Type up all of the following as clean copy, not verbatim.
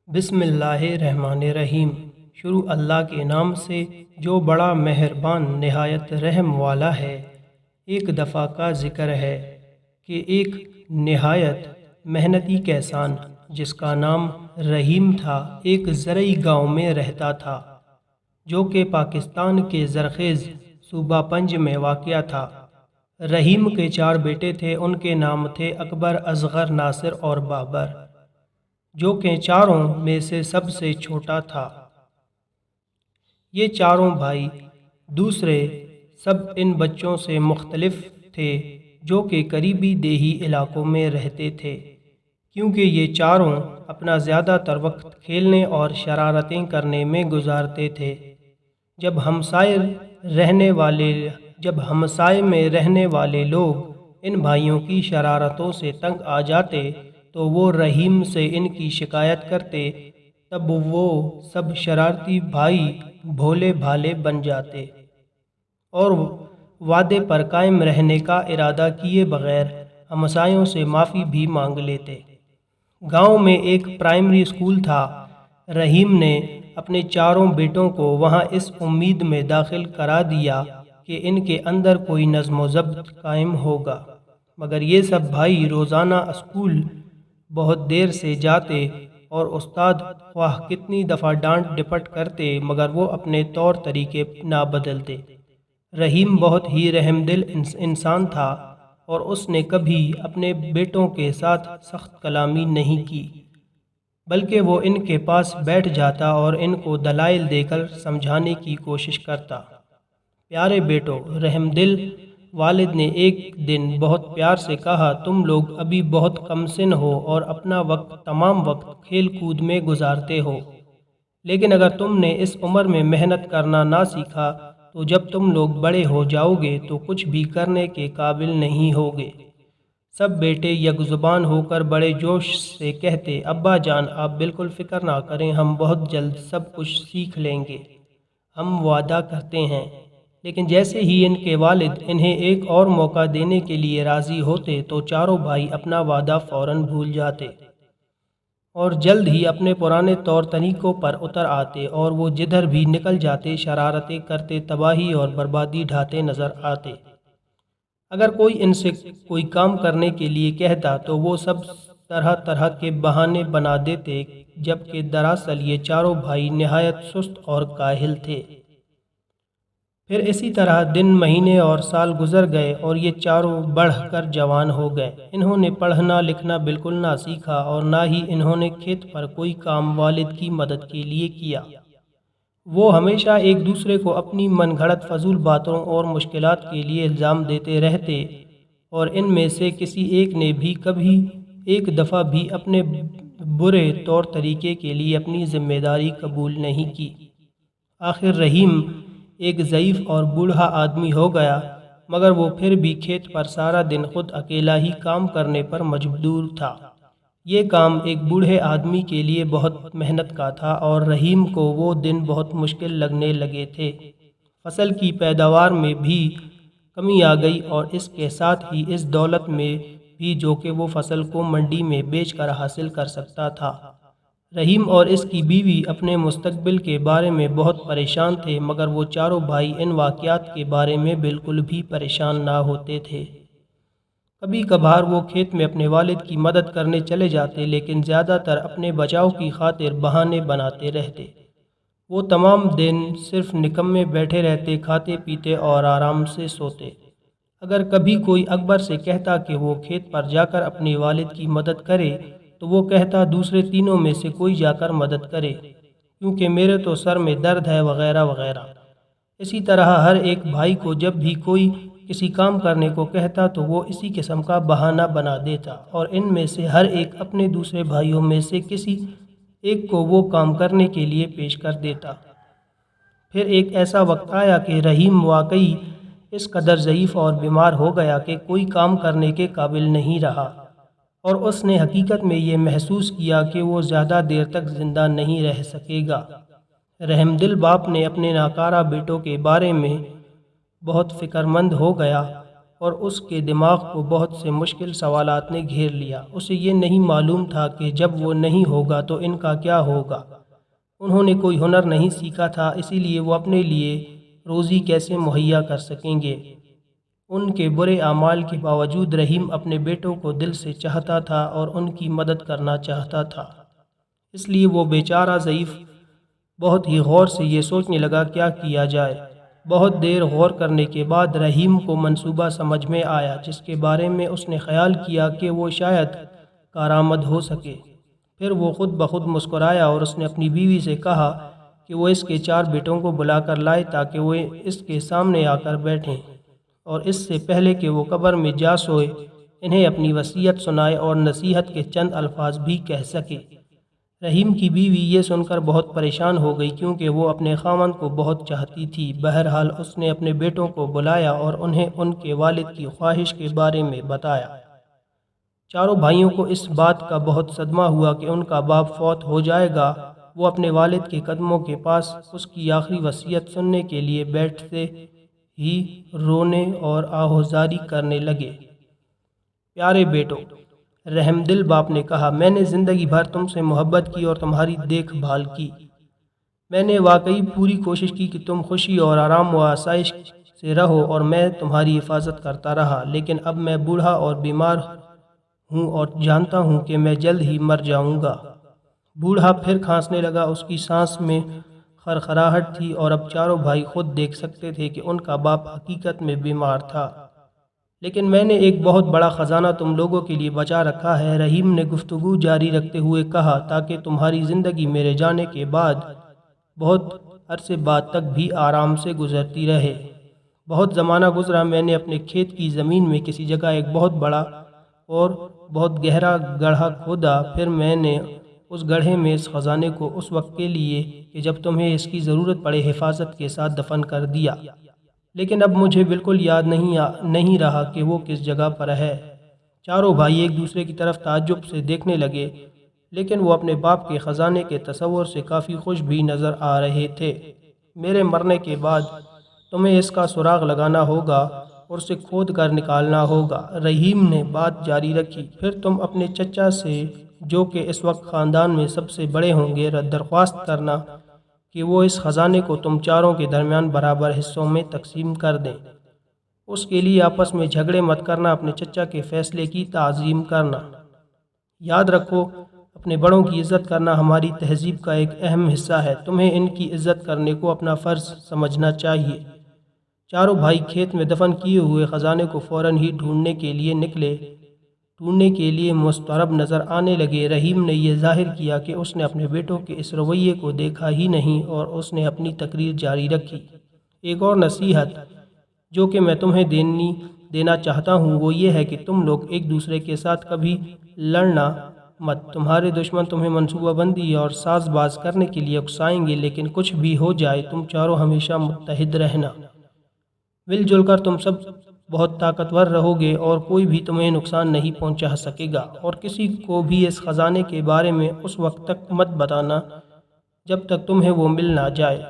بسم اللہ الرحمن الرحیم۔ شروع اللہ کے نام سے جو بڑا مہربان نہایت رحم والا ہے۔ ایک دفعہ کا ذکر ہے کہ ایک نہایت محنتی کسان جس کا نام رحیم تھا ایک زرعی گاؤں میں رہتا تھا جو کہ پاکستان کے زرخیز صوبہ پنج میں واقع تھا۔ رحیم کے 4 بیٹے تھے، ان کے نام تھے اکبر، اصغر، ناصر اور بابر، جو کہ چاروں میں سے سب سے چھوٹا تھا۔ یہ چاروں بھائی دوسرے سب ان بچوں سے مختلف تھے جو کہ قریبی دیہی علاقوں میں رہتے تھے، کیونکہ یہ چاروں اپنا زیادہ تر وقت کھیلنے اور شرارتیں کرنے میں گزارتے تھے۔ جب ہمسائے میں رہنے والے لوگ ان بھائیوں کی شرارتوں سے تنگ آ جاتے تو وہ رحیم سے ان کی شکایت کرتے، تب وہ سب شرارتی بھائی بھولے بھالے بن جاتے اور وعدے پر قائم رہنے کا ارادہ کیے بغیر ہمسایوں سے معافی بھی مانگ لیتے۔ گاؤں میں ایک پرائمری اسکول تھا۔ رحیم نے اپنے چاروں بیٹوں کو وہاں اس امید میں داخل کرا دیا کہ ان کے اندر کوئی نظم و ضبط قائم ہوگا، مگر یہ سب بھائی روزانہ اسکول بہت دیر سے جاتے اور استاد خواہ کتنی دفعہ ڈانٹ ڈپٹ کرتے مگر وہ اپنے طور طریقے نہ بدلتے۔ رحیم بہت ہی رحم دل انسان تھا اور اس نے کبھی اپنے بیٹوں کے ساتھ سخت کلامی نہیں کی، بلکہ وہ ان کے پاس بیٹھ جاتا اور ان کو دلائل دے کر سمجھانے کی کوشش کرتا۔ پیارے بیٹو، رحم دل والد نے ایک دن بہت پیار سے کہا، تم لوگ ابھی بہت کم سن ہو اور اپنا تمام وقت کھیل کود میں گزارتے ہو، لیکن اگر تم نے اس عمر میں محنت کرنا نہ سیکھا تو جب تم لوگ بڑے ہو جاؤ گے تو کچھ بھی کرنے کے قابل نہیں ہوگے۔ سب بیٹے یک زبان ہو کر بڑے جوش سے کہتے، ابا جان آپ بالکل فکر نہ کریں، ہم بہت جلد سب کچھ سیکھ لیں گے، ہم وعدہ کرتے ہیں۔ لیکن جیسے ہی ان کے والد انہیں ایک اور موقع دینے کے لیے راضی ہوتے تو چاروں بھائی اپنا وعدہ فوراً بھول جاتے اور جلد ہی اپنے پرانے طور طریقوں پر اتر آتے اور وہ جدھر بھی نکل جاتے شرارتیں کرتے، تباہی اور بربادی ڈھاتے نظر آتے۔ اگر کوئی ان سے کوئی کام کرنے کے لیے کہتا تو وہ سب طرح طرح کے بہانے بنا دیتے، جبکہ دراصل یہ چاروں بھائی نہایت سست اور کاہل تھے۔ پھر اسی طرح دن، مہینے اور سال گزر گئے اور یہ چاروں بڑھ کر جوان ہو گئے۔ انہوں نے پڑھنا لکھنا بالکل نہ سیکھا اور نہ ہی انہوں نے کھیت پر کوئی کام والد کی مدد کے لیے کیا۔ وہ ہمیشہ ایک دوسرے کو اپنی من گھڑت فضول باتوں اور مشکلات کے لیے الزام دیتے رہتے اور ان میں سے کسی ایک نے بھی کبھی ایک دفعہ بھی اپنے برے طور طریقے کے لیے اپنی ذمہ داری قبول نہیں کی۔ آخر رحیم ایک ضعیف اور بوڑھا آدمی ہو گیا، مگر وہ پھر بھی کھیت پر سارا دن خود اکیلا ہی کام کرنے پر مجبور تھا۔ یہ کام ایک بوڑھے آدمی کے لیے بہت محنت کا تھا اور رحیم کو وہ دن بہت مشکل لگنے لگے تھے۔ فصل کی پیداوار میں بھی کمی آ گئی اور اس کے ساتھ ہی اس دولت میں بھی جو کہ وہ فصل کو منڈی میں بیچ کر حاصل کر سکتا تھا۔ رحیم اور اس کی بیوی اپنے مستقبل کے بارے میں بہت پریشان تھے، مگر وہ چاروں بھائی ان واقعات کے بارے میں بالکل بھی پریشان نہ ہوتے تھے۔ کبھی کبھار وہ کھیت میں اپنے والد کی مدد کرنے چلے جاتے، لیکن زیادہ تر اپنے بچاؤ کی خاطر بہانے بناتے رہتے۔ وہ تمام دن صرف نکمے بیٹھے رہتے، کھاتے پیتے اور آرام سے سوتے۔ اگر کبھی کوئی اکبر سے کہتا کہ وہ کھیت پر جا کر اپنے والد کی مدد کرے تو وہ کہتا دوسرے تینوں میں سے کوئی جا کر مدد کرے، کیونکہ میرے تو سر میں درد ہے وغیرہ وغیرہ۔ اسی طرح ہر ایک بھائی کو جب بھی کوئی کسی کام کرنے کو کہتا تو وہ اسی قسم کا بہانہ بنا دیتا اور ان میں سے ہر ایک اپنے دوسرے بھائیوں میں سے کسی ایک کو وہ کام کرنے کے لیے پیش کر دیتا۔ پھر ایک ایسا وقت آیا کہ رحیم واقعی اس قدر ضعیف اور بیمار ہو گیا کہ کوئی کام کرنے کے قابل نہیں رہا اور اس نے حقیقت میں یہ محسوس کیا کہ وہ زیادہ دیر تک زندہ نہیں رہ سکے گا۔ رحم دل باپ نے اپنے ناکارہ بیٹوں کے بارے میں بہت فکر مند ہو گیا اور اس کے دماغ کو بہت سے مشکل سوالات نے گھیر لیا۔ اسے یہ نہیں معلوم تھا کہ جب وہ نہیں ہوگا تو ان کا کیا ہوگا۔ انہوں نے کوئی ہنر نہیں سیکھا تھا، اسی لیے وہ اپنے لیے روزی کیسے مہیا کر سکیں گے۔ ان کے برے اعمال کے باوجود رحیم اپنے بیٹوں کو دل سے چاہتا تھا اور ان کی مدد کرنا چاہتا تھا۔ اس لیے وہ بیچارہ ضعیف بہت ہی غور سے یہ سوچنے لگا کیا کیا جائے۔ بہت دیر غور کرنے کے بعد رحیم کو منصوبہ سمجھ میں آیا جس کے بارے میں اس نے خیال کیا کہ وہ شاید کارآمد ہو سکے۔ پھر وہ خود بخود مسکرایا اور اس نے اپنی بیوی سے کہا کہ وہ اس کے 4 بیٹوں کو بلا کر لائے تاکہ وہ اس کے سامنے آ کر بیٹھیں اور اس سے پہلے کہ وہ قبر میں جا سوئے انہیں اپنی وصیت سنائے اور نصیحت کے چند الفاظ بھی کہہ سکے۔ رحیم کی بیوی یہ سن کر بہت پریشان ہو گئی کیونکہ وہ اپنے خاوند کو بہت چاہتی تھی۔ بہرحال اس نے اپنے بیٹوں کو بلایا اور انہیں ان کے والد کی خواہش کے بارے میں بتایا۔ چاروں بھائیوں کو اس بات کا بہت صدمہ ہوا کہ ان کا باپ فوت ہو جائے گا۔ وہ اپنے والد کے قدموں کے پاس اس کی آخری وصیت سننے کے لیے بیٹھتے ہی رونے اور آہوزاری کرنے لگے۔ پیارے بیٹو، رحم دل باپ نے کہا، میں نے زندگی بھر تم سے محبت کی اور تمہاری دیکھ بھال کی۔ میں نے واقعی پوری کوشش کی کہ تم خوشی اور آرام و آسائش سے رہو اور میں تمہاری حفاظت کرتا رہا، لیکن اب میں بوڑھا اور بیمار ہوں اور جانتا ہوں کہ میں جلد ہی مر جاؤں گا۔ بوڑھا پھر کھانسنے لگا، اس کی سانس میں خرخراہٹ تھی اور اب چاروں بھائی خود دیکھ سکتے تھے کہ ان کا باپ حقیقت میں بیمار تھا۔ لیکن میں نے ایک بہت بڑا خزانہ تم لوگوں کے لیے بچا رکھا ہے، رحیم نے گفتگو جاری رکھتے ہوئے کہا، تاکہ تمہاری زندگی میرے جانے کے بعد بہت عرصے بعد تک بھی آرام سے گزرتی رہے۔ بہت زمانہ گزرا، میں نے اپنے کھیت کی زمین میں کسی جگہ ایک بہت بڑا اور بہت گہرا گڑھا کھودا، پھر میں نے اس گڑھے میں اس خزانے کو اس وقت کے لیے کہ جب تمہیں اس کی ضرورت پڑے حفاظت کے ساتھ دفن کر دیا، لیکن اب مجھے بالکل یاد نہیں رہا کہ وہ کس جگہ پر ہے۔ چاروں بھائی ایک دوسرے کی طرف تعجب سے دیکھنے لگے، لیکن وہ اپنے باپ کے خزانے کے تصور سے کافی خوش بھی نظر آ رہے تھے۔ میرے مرنے کے بعد تمہیں اس کا سراغ لگانا ہوگا اور اسے کھود کر نکالنا ہوگا، رحیم نے بات جاری رکھی۔ پھر تم اپنے چچا سے، جو کہ اس وقت خاندان میں سب سے بڑے ہوں گے، درخواست کرنا کہ وہ اس خزانے کو تم چاروں کے درمیان برابر حصوں میں تقسیم کر دیں۔ اس کے لیے آپس میں جھگڑے مت کرنا، اپنے چچا کے فیصلے کی تعظیم کرنا۔ یاد رکھو، اپنے بڑوں کی عزت کرنا ہماری تہذیب کا ایک اہم حصہ ہے، تمہیں ان کی عزت کرنے کو اپنا فرض سمجھنا چاہیے۔ چاروں بھائی کھیت میں دفن کیے ہوئے خزانے کو فوراً ہی ڈھونڈنے کے لیے مستعرب نظر آنے لگے۔ رحیم نے یہ ظاہر کیا کہ اس نے اپنے بیٹوں کے اس رویے کو دیکھا ہی نہیں اور اس نے اپنی تقریر جاری رکھی۔ ایک اور نصیحت جو کہ میں تمہیں دینا چاہتا ہوں وہ یہ ہے کہ تم لوگ ایک دوسرے کے ساتھ کبھی لڑنا مت۔ تمہارے دشمن تمہیں منصوبہ بندی اور ساز باز کرنے کے لیے اکسائیں گے، لیکن کچھ بھی ہو جائے تم چاروں ہمیشہ متحد رہنا۔ مل جل کر تم سب بہت طاقتور رہو گے اور کوئی بھی تمہیں نقصان نہیں پہنچا سکے گا، اور کسی کو بھی اس خزانے کے بارے میں اس وقت تک مت بتانا جب تک تمہیں وہ مل نہ جائے۔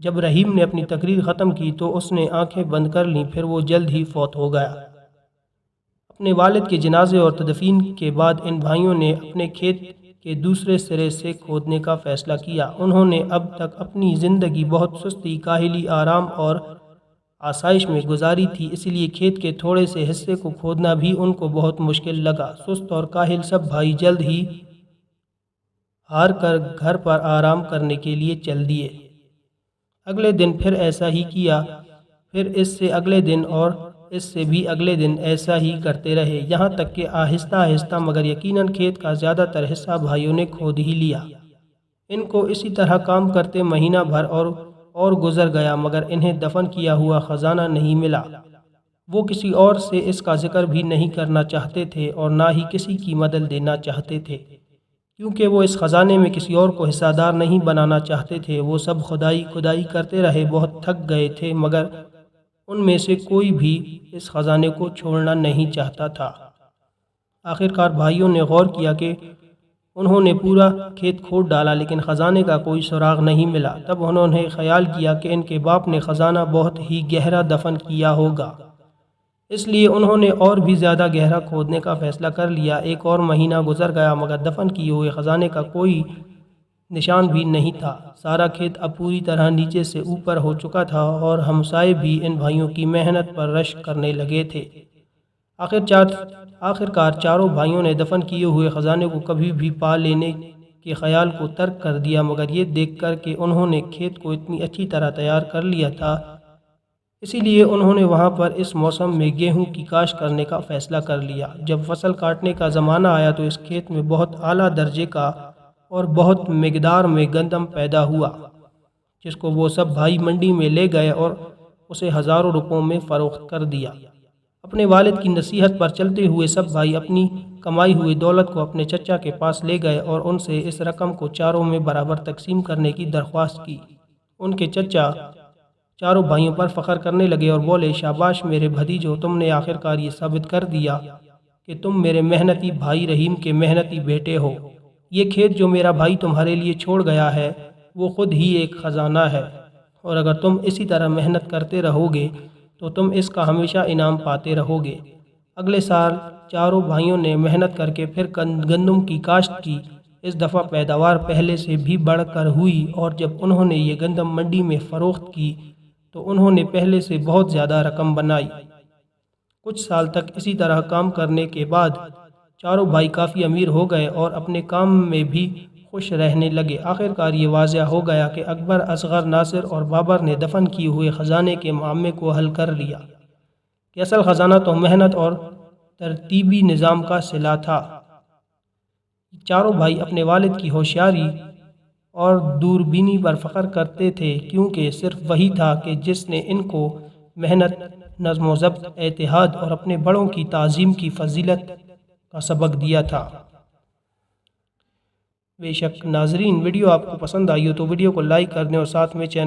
جب رحیم نے اپنی تقریر ختم کی تو اس نے آنکھیں بند کر لیں، پھر وہ جلد ہی فوت ہو گیا۔ اپنے والد کے جنازے اور تدفین کے بعد ان بھائیوں نے اپنے کھیت کے دوسرے سرے سے کھودنے کا فیصلہ کیا۔ انہوں نے اب تک اپنی زندگی بہت سستی، کاہلی، آرام اور آسائش میں گزاری تھی، اس لیے کھیت کے تھوڑے سے حصے کو کھودنا بھی ان کو بہت مشکل لگا۔ سست اور کاہل سب بھائی جلد ہی ہار کر گھر پر آرام کرنے کے لیے چل دیے۔ اگلے دن پھر ایسا ہی کیا، پھر اس سے اگلے دن اور اس سے بھی اگلے دن ایسا ہی کرتے رہے، یہاں تک کہ آہستہ آہستہ مگر یقیناً کھیت کا زیادہ تر حصہ بھائیوں نے کھود ہی لیا۔ ان کو اسی طرح کام کرتے مہینہ بھر اور گزر گیا، مگر انہیں دفن کیا ہوا خزانہ نہیں ملا۔ وہ کسی اور سے اس کا ذکر بھی نہیں کرنا چاہتے تھے اور نہ ہی کسی کی مدد دینا چاہتے تھے، کیونکہ وہ اس خزانے میں کسی اور کو حصہ دار نہیں بنانا چاہتے تھے۔ وہ سب کھدائی کرتے رہے، بہت تھک گئے تھے، مگر ان میں سے کوئی بھی اس خزانے کو چھوڑنا نہیں چاہتا تھا۔ آخرکار بھائیوں نے غور کیا کہ انہوں نے پورا کھیت کھود ڈالا لیکن خزانے کا کوئی سراغ نہیں ملا۔ تب انہوں نے خیال کیا کہ ان کے باپ نے خزانہ بہت ہی گہرا دفن کیا ہوگا۔ اس لیے انہوں نے اور بھی زیادہ گہرا کھودنے کا فیصلہ کر لیا۔ ایک اور مہینہ گزر گیا مگر دفن کیے ہوئے خزانے کا کوئی نشان بھی نہیں تھا۔ سارا کھیت اب پوری طرح نیچے سے اوپر ہو چکا تھا اور ہمسائے بھی ان بھائیوں کی محنت پر رشک کرنے لگے تھے۔ آخرکار چاروں بھائیوں نے دفن کیے ہوئے خزانے کو کبھی بھی پا لینے کے خیال کو ترک کر دیا، مگر یہ دیکھ کر کہ انہوں نے کھیت کو اتنی اچھی طرح تیار کر لیا تھا، اسی لیے انہوں نے وہاں پر اس موسم میں گیہوں کی کاشت کرنے کا فیصلہ کر لیا۔ جب فصل کاٹنے کا زمانہ آیا تو اس کھیت میں بہت اعلیٰ درجے کا اور بہت مقدار میں گندم پیدا ہوا، جس کو وہ سب بھائی منڈی میں لے گئے اور اسے ہزاروں روپوں میں فروخت کر دیا۔ اپنے والد کی نصیحت پر چلتے ہوئے سب بھائی اپنی کمائی ہوئی دولت کو اپنے چچا کے پاس لے گئے اور ان سے اس رقم کو چاروں میں برابر تقسیم کرنے کی درخواست کی۔ ان کے چچا چاروں بھائیوں پر فخر کرنے لگے اور بولے، شاباش میرے بھتیجو، تم نے آخرکار یہ ثابت کر دیا کہ تم میرے محنتی بھائی رحیم کے محنتی بیٹے ہو۔ یہ کھیت جو میرا بھائی تمہارے لیے چھوڑ گیا ہے وہ خود ہی ایک خزانہ ہے، اور اگر تم اسی طرح محنت کرتے رہو گے تو تم اس کا ہمیشہ انعام پاتے رہو گے۔ اگلے سال چاروں بھائیوں نے محنت کر کے پھر گندم کی کاشت کی۔ اس دفعہ پیداوار پہلے سے بھی بڑھ کر ہوئی اور جب انہوں نے یہ گندم منڈی میں فروخت کی تو انہوں نے پہلے سے بہت زیادہ رقم بنائی۔ کچھ سال تک اسی طرح کام کرنے کے بعد چاروں بھائی کافی امیر ہو گئے اور اپنے کام میں بھی خوش رہنے لگے۔ آخرکار یہ واضح ہو گیا کہ اکبر، اصغر، ناصر اور بابر نے دفن کیے ہوئے خزانے کے معمے کو حل کر لیا کہ اصل خزانہ تو محنت اور ترتیبی نظام کا صلہ تھا۔ چاروں بھائی اپنے والد کی ہوشیاری اور دوربینی پر فخر کرتے تھے، کیونکہ صرف وہی تھا کہ جس نے ان کو محنت، نظم و ضبط، اتحاد اور اپنے بڑوں کی تعظیم کی فضیلت کا سبق دیا تھا۔ بے شک ناظرین، ویڈیو آپ کو پسند آئی ہو تو ویڈیو کو لائک کر دیں اور ساتھ میں چینل